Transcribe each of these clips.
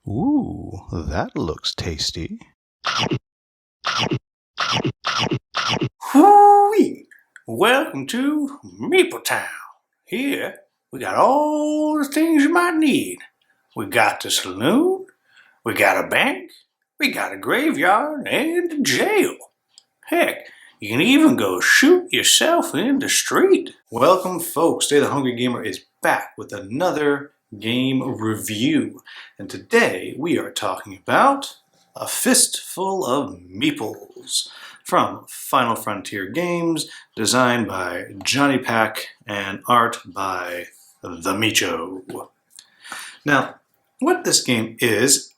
Ooh, that looks tasty. Hoo-wee! Welcome to Meeple Town. Here, we got all the things you might need. We got the saloon, we got a bank, we got a graveyard, and a jail. Heck, you can even go shoot yourself in the street. Welcome, folks. Today, the Hungry Gamer is back with another game review. And today, we are talking about A Fistful of Meeples from Final Frontier Games, designed by Johnny Pack and art by the Micho. Now, what this game is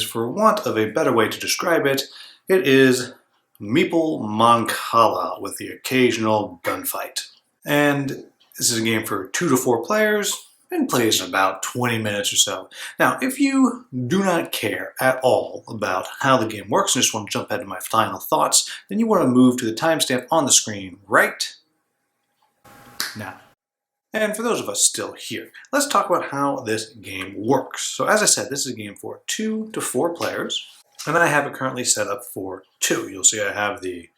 for want of a better way to describe it, it is Meeple Mancala with the occasional gunfight. And this is a game for 2 to 4 players and plays in about 20 minutes or so. Now, if you do not care at all about how the game works and just want to jump ahead to my final thoughts, then you want to move to the timestamp on the screen right now. And for those of us still here, let's talk about how this game works. So as I said, this is a game for 2 to 4 players. And I have it currently set up for 2. You'll see I have the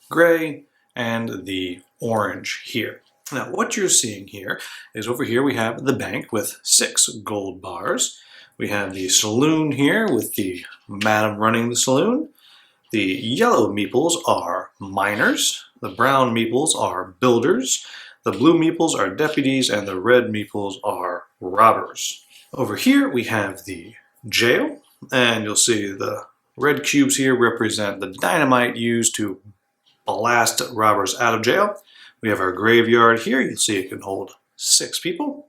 gray and the orange here. Now what you're seeing here is over here we have the bank with 6 gold bars. We have the saloon here with the madam running the saloon. The yellow meeples are miners. The brown meeples are builders. The blue meeples are deputies and the red meeples are robbers. Over here we have the jail. And you'll see the red cubes here represent the dynamite used to blast robbers out of jail. We have our graveyard here. You'll see it can hold 6 people.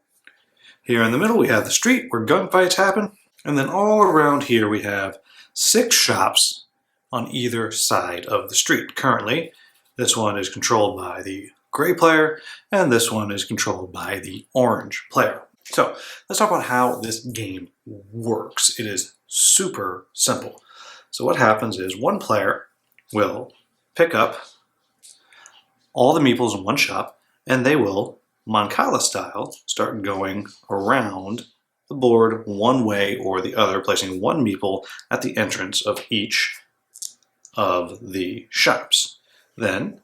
Here in the middle we have the street where gunfights happen. And then all around here we have 6 shops on either side of the street. Currently, this one is controlled by the gray player and this one is controlled by the orange player. So let's talk about how this game works. It is super simple. So what happens is one player will pick up all the meeples in one shop and they will, Mancala style, start going around the board one way or the other, placing one meeple at the entrance of each of the shops. Then,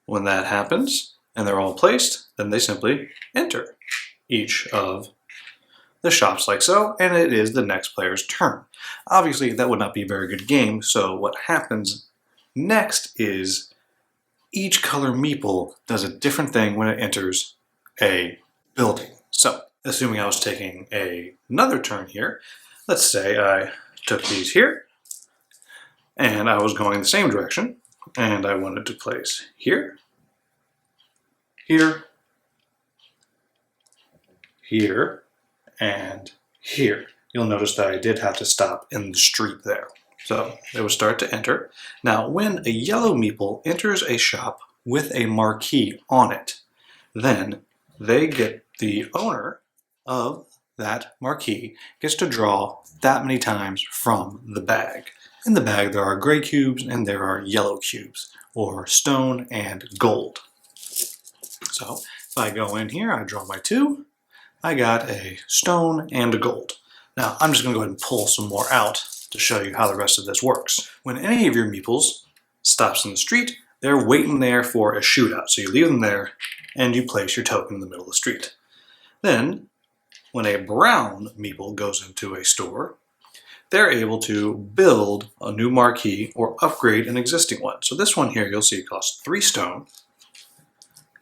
when that happens and they're all placed, then they simply enter each of the shops like so, and it is the next player's turn. Obviously, that would not be a very good game, so what happens next is each color meeple does a different thing when it enters a building. So, assuming I was taking another turn here, let's say I took these here, and I was going the same direction, and I wanted to place here, here, here, and here. You'll notice that I did have to stop in the street there. So they would start to enter. Now, when a yellow meeple enters a shop with a marquee on it, then the owner of that marquee gets to draw that many times from the bag. In the bag there are gray cubes and there are yellow cubes, or stone and gold. So if I go in here, I draw my 2. I got a stone and a gold. Now I'm just going to go ahead and pull some more out to show you how the rest of this works. When any of your meeples stops in the street, they're waiting there for a shootout. So you leave them there and you place your token in the middle of the street. Then, when a brown meeple goes into a store, they're able to build a new marquee or upgrade an existing one. So this one here, you'll see it costs 3 stone.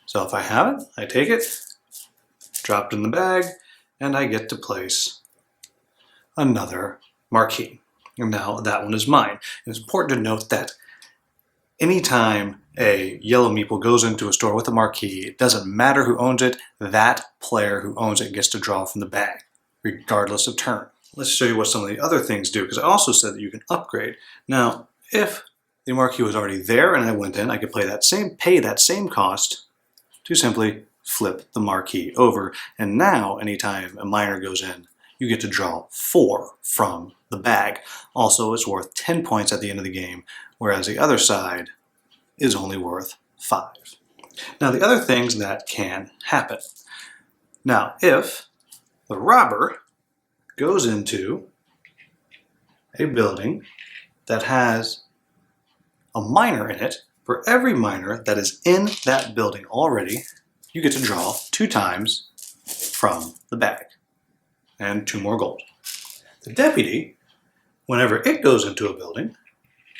So if I have it, I take it, drop it in the bag, and I get to place another marquee. And now that one is mine. It's important to note that anytime a yellow meeple goes into a store with a marquee, it doesn't matter who owns it, that player who owns it gets to draw from the bag, regardless of turn. Let's show you what some of the other things do, because I also said that you can upgrade. Now, if the marquee was already there and I went in, I could pay that same cost to simply flip the marquee over. And now, anytime a miner goes in, you get to draw 4 from the bag. Also, it's worth 10 points at the end of the game, whereas the other side is only worth 5. Now, the other things that can happen. Now, if the robber goes into a building that has a miner in it. For every miner that is in that building already, you get to draw 2 times from the bag and 2 more gold. The deputy, whenever it goes into a building,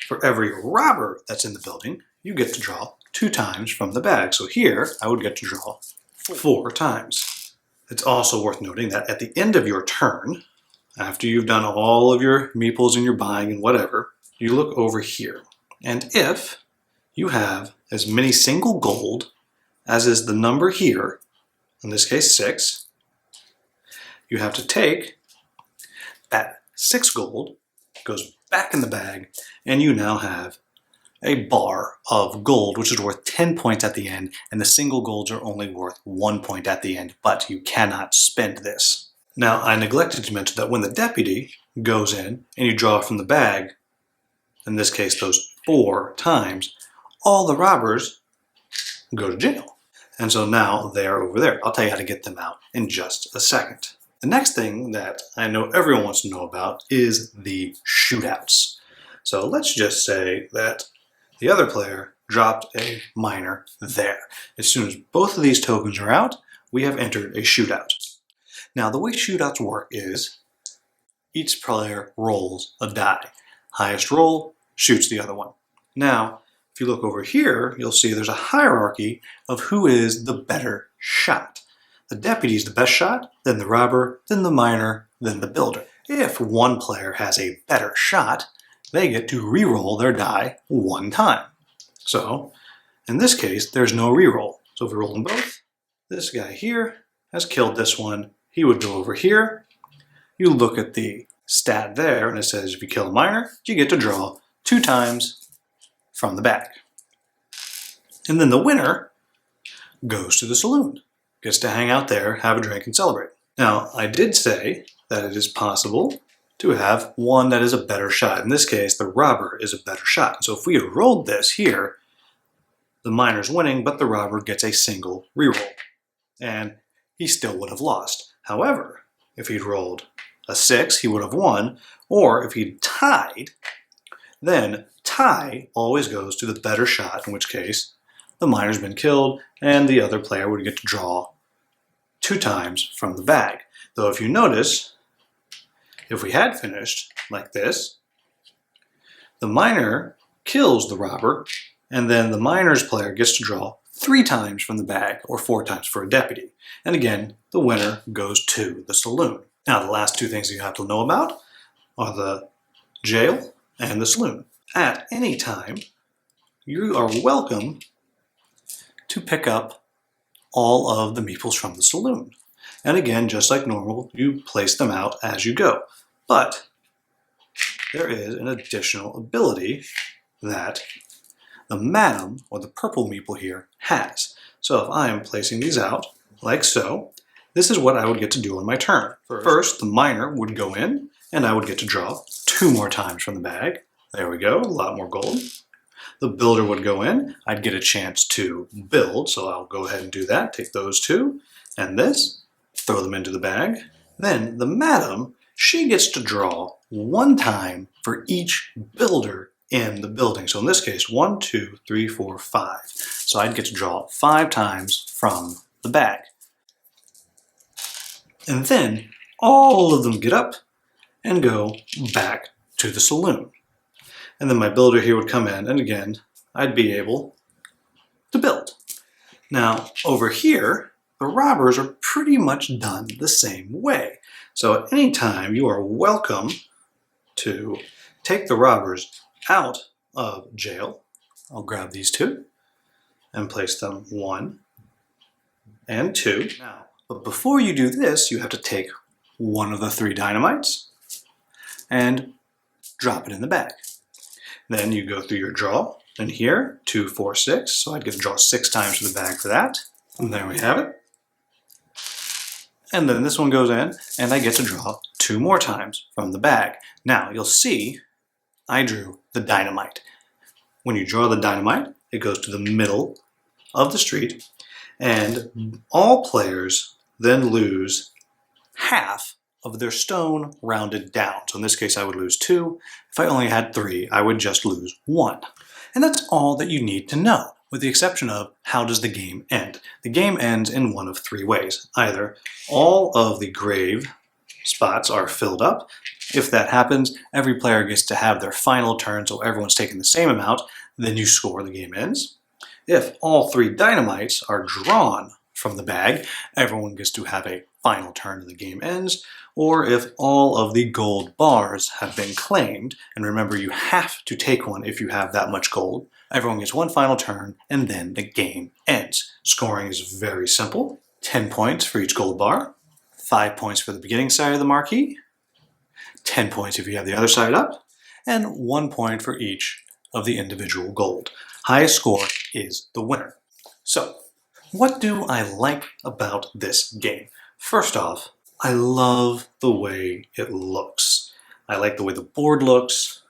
for every robber that's in the building, you get to draw 2 times from the bag. So here, I would get to draw 4 times. It's also worth noting that at the end of your turn, after you've done all of your meeples and your buying and whatever, you look over here. And if you have as many single gold as is the number here, in this case 6, you have to take that 6 gold, goes back in the bag, and you now have a bar of gold, which is worth 10 points at the end, and the single golds are only worth 1 point at the end, but you cannot spend this. Now, I neglected to mention that when the deputy goes in and you draw from the bag, in this case those 4 times, all the robbers go to jail. And so now they're over there. I'll tell you how to get them out in just a second. The next thing that I know everyone wants to know about is the shootouts. So let's just say that the other player dropped a miner there. As soon as both of these tokens are out, we have entered a shootout. Now, the way shootouts work is each player rolls a die. Highest roll shoots the other one. Now, if you look over here, you'll see there's a hierarchy of who is the better shot. The deputy is the best shot, then the robber, then the miner, then the builder. If one player has a better shot, they get to re-roll their die 1 time. So, in this case, there's no re-roll. So if we roll them both, this guy here has killed this one. He would go over here. You look at the stat there, and it says if you kill a miner, you get to draw 2 times from the bag. And then the winner goes to the saloon. Gets to hang out there, have a drink, and celebrate. Now, I did say that it is possible to have one that is a better shot. In this case, the robber is a better shot. So if we had rolled this here, the miner's winning, but the robber gets a single reroll. And he still would have lost. However, if he'd rolled a 6, he would have won. Or if he'd tied, then tie always goes to the better shot, in which case the miner's been killed, and the other player would get to draw 2 times from the bag. Though if you notice, if we had finished like this, the miner kills the robber, and then the miner's player gets to draw 3 times from the bag, or 4 times for a deputy. And again, the winner goes to the saloon. Now, the last 2 things you have to know about are the jail and the saloon. At any time, you are welcome to pick up all of the meeples from the saloon. And again, just like normal, you place them out as you go. But there is an additional ability that the madam, or the purple meeple here, has. So if I am placing these out, like so, this is what I would get to do on my turn. First, the miner would go in, and I would get to draw 2 more times from the bag. There we go, a lot more gold. The builder would go in, I'd get a chance to build, so I'll go ahead and do that. Take those 2, and this, throw them into the bag. Then the madam, she gets to draw 1 time for each builder in the building. So in this case, 1, 2, 3, 4, 5. So I'd get to draw 5 times from the bag. And then all of them get up and go back to the saloon. And then my builder here would come in, and again, I'd be able to build. Now, over here, the robbers are pretty much done the same way. So at any time, you are welcome to take the robbers out of jail. I'll grab these 2 and place them 1 and 2. Now, but before you do this, you have to take one of the 3 dynamites and drop it in the bag. Then you go through your draw, and here, 2, 4, 6. So I'd get to draw 6 times for the bag for that. And there we have it. And then this one goes in, and I get to draw 2 more times from the bag. Now, you'll see I drew the dynamite. When you draw the dynamite, it goes to the middle of the street, and all players then lose half of their stone rounded down. So in this case, I would lose 2. If I only had 3, I would just lose 1. And that's all that you need to know, with the exception of how does the game end. The game ends in one of 3 ways. Either all of the grave spots are filled up. If that happens, every player gets to have their final turn, so everyone's taking the same amount, then you score, the game ends. If all 3 dynamites are drawn from the bag, everyone gets to have a final turn and the game ends. Or if all of the gold bars have been claimed, and remember you have to take one if you have that much gold, everyone gets one final turn and then the game ends. Scoring is very simple. 10 points for each gold bar, 5 points for the beginning side of the marquee, 10 points if you have the other side up, and 1 point for each of the individual gold. Highest score is the winner. So, what do I like about this game? First off, I love the way it looks. I like the way the board looks.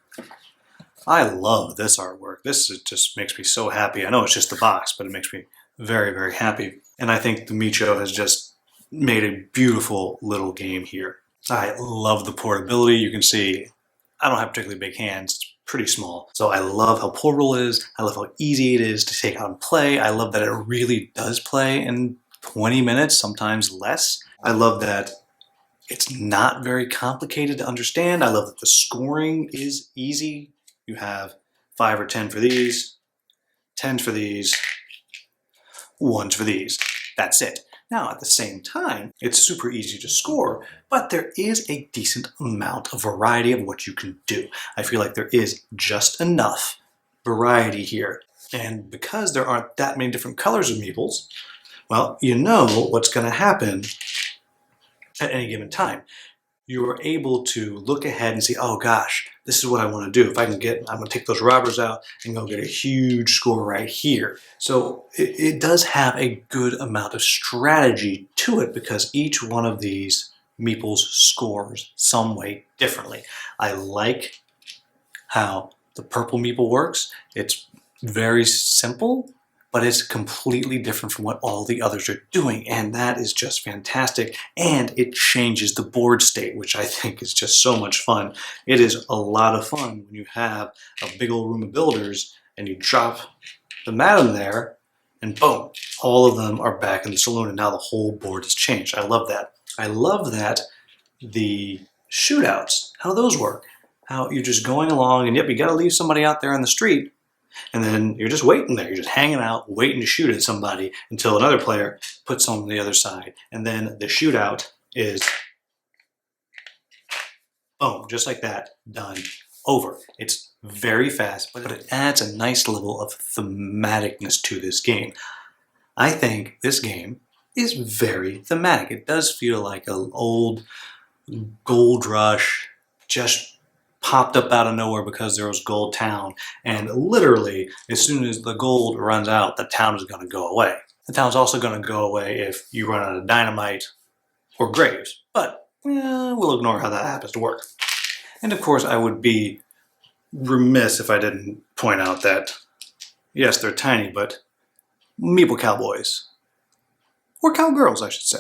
I love this artwork. This just makes me so happy. I know it's just the box, but it makes me very, very happy. And I think the Micho has just made a beautiful little game here. I love the portability. You can see I don't have particularly big hands. It's pretty small. So I love how portable it is. I love how easy it is to take out and play. I love that it really does play in 20 minutes, sometimes less. I love that it's not very complicated to understand. I love that the scoring is easy. You have 5 or 10 for these, 10s for these, 1s for these. That's it. Now, at the same time, it's super easy to score, but there is a decent amount of variety of what you can do. I feel like there is just enough variety here. And because there aren't that many different colors of meeples, well, you know what's going to happen at any given time. You are able to look ahead and see, oh gosh, this is what I want to do. If I can get, I'm going to take those robbers out and go get a huge score right here. So it does have a good amount of strategy to it because each one of these meeples scores some way differently. I like how the purple meeple works. It's very simple, but it's completely different from what all the others are doing, and that is just fantastic. And it changes the board state, which I think is just so much fun. It is a lot of fun when you have a big old room of builders and you drop the madam there, and boom, all of them are back in the saloon, and now the whole board has changed. I love that. I love that the shootouts, how those work. How you're just going along, and yep, you gotta leave somebody out there on the street, and then you're just waiting there. You're just hanging out, waiting to shoot at somebody until another player puts on the other side. And then the shootout is, boom, just like that, done, over. It's very fast, but it adds a nice level of thematicness to this game. I think this game is very thematic. It does feel like an old gold rush, just popped up out of nowhere because there was Gold Town, and literally as soon as the gold runs out, the town is going to go away. The town's also going to go away if you run out of dynamite or graves, but we'll ignore how that happens to work. And of course, I would be remiss if I didn't point out that yes, they're tiny, but meeple cowboys, or cowgirls I should say,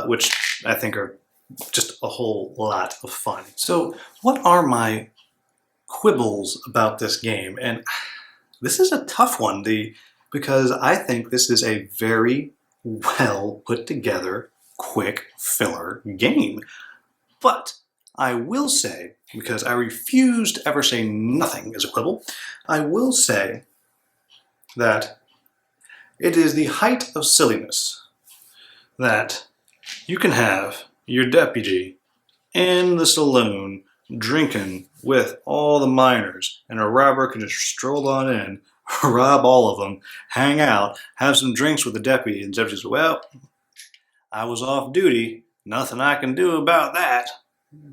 which I think are just a whole lot of fun. So what are my quibbles about this game? And this is a tough one because I think this is a very well put together, quick filler game. But I will say, because I refuse to ever say nothing as a quibble, I will say that it is the height of silliness that you can have your deputy in the saloon drinking with all the miners, and a robber can just stroll on in, rob all of them, hang out, have some drinks with the deputy, and the deputy says, well, I was off duty, nothing I can do about that.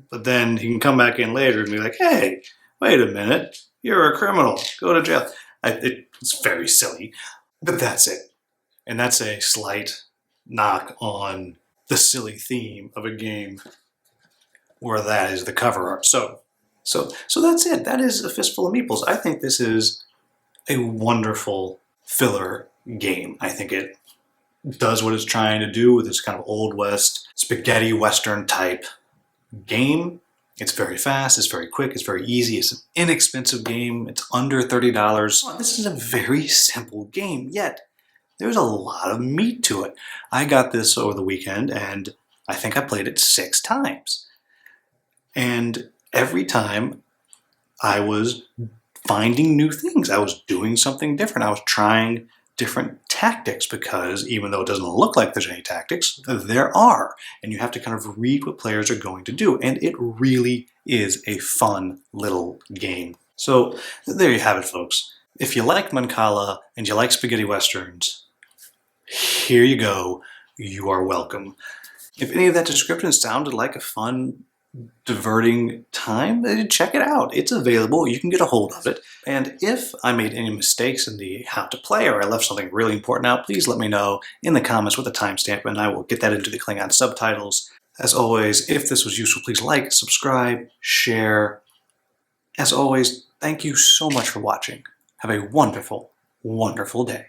But then he can come back in later and be like, hey, wait a minute, you're a criminal, go to jail. It's very silly, but that's it. And that's a slight knock on the silly theme of a game where that is the cover art. So that's it. That is A Fistful of Meeples. I think this is a wonderful filler game. I think it does what it's trying to do with this kind of Old West spaghetti Western type game. It's very fast, it's very quick, it's very easy, it's an inexpensive game, it's under $30. This is a very simple game, yet there's a lot of meat to it. I got this over the weekend and I think I played it 6 times. And every time I was finding new things. I was doing something different. I was trying different tactics because even though it doesn't look like there's any tactics, there are. And you have to kind of read what players are going to do. And it really is a fun little game. So there you have it, folks. If you like Mancala and you like spaghetti westerns, here you go. You are welcome. If any of that description sounded like a fun, diverting time, check it out. It's available. You can get a hold of it. And if I made any mistakes in the how to play or I left something really important out, please let me know in the comments with a timestamp and I will get that into the Klingon subtitles. As always, if this was useful, please like, subscribe, share. As always, thank you so much for watching. Have a wonderful, wonderful day.